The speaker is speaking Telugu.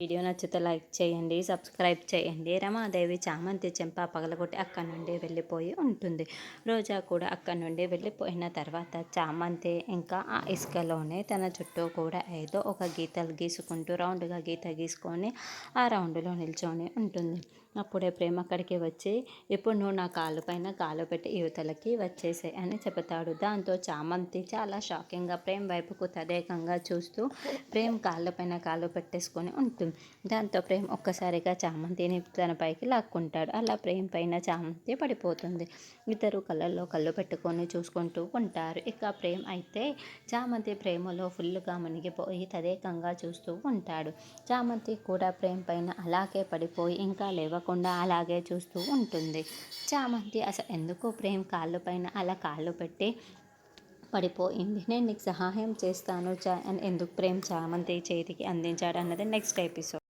వీడియో నచ్చితే లైక్ చేయండి, సబ్స్క్రైబ్ చేయండి. రమాదేవి చామంతి చెంప పగలగొట్టి అక్కడి నుండి వెళ్ళిపోయి ఉంటుంది. రోజా కూడా అక్కడి నుండి వెళ్ళిపోయిన తర్వాత చామంతి ఇంకా ఆ ఇసుకలోనే తన చుట్టూ కూడా ఏదో ఒక గీతలు గీసుకుంటూ రౌండ్గా గీత గీసుకొని ఆ రౌండ్లో నిల్చొని ఉంటుంది. అప్పుడే ప్రేమ అక్కడికి వచ్చి, ఇప్పుడు నువ్వు నా కాలు పైన కాలు పెట్టి యువతలకి వచ్చేసాయి అని చెబుతాడు. దాంతో చామంతి చాలా షాకింగ్గా ప్రేమ్ వైపుకు తదేకంగా చూస్తూ ప్రేమ్ కాళ్ళపైన కాళ్ళు పెట్టేసుకొని ఉంటుంది. దాంతో ప్రేమ్ ఒక్కసారిగా చామంతిని తన పైకి లాక్కుంటాడు. అలా ప్రేమ్ పైన చామంతి పడిపోతుంది. ఇద్దరు కళ్ళల్లో కళ్ళు పెట్టుకొని చూసుకుంటూ ఉంటారు. ఇక ప్రేమ్ అయితే చామంతి ప్రేమలో ఫుల్గా మునిగిపోయి తదేకంగా చూస్తూ ఉంటాడు. చామంతి కూడా ప్రేమ్ పైన అలాగే పడిపోయి ఇంకా లేవకుండా అలాగే చూస్తూ ఉంటుంది. చామంతి అసలు ఎందుకు ప్రేమ్ కాళ్ళు పైన అలా కాళ్ళు పెట్టి పడిపోయింది, నేను నీకు సహాయం చేస్తాను అని ఎందుకు ప్రేమ్ చామంతి చేతికి అందించాడు అన్నది నెక్స్ట్ ఎపిసోడ్.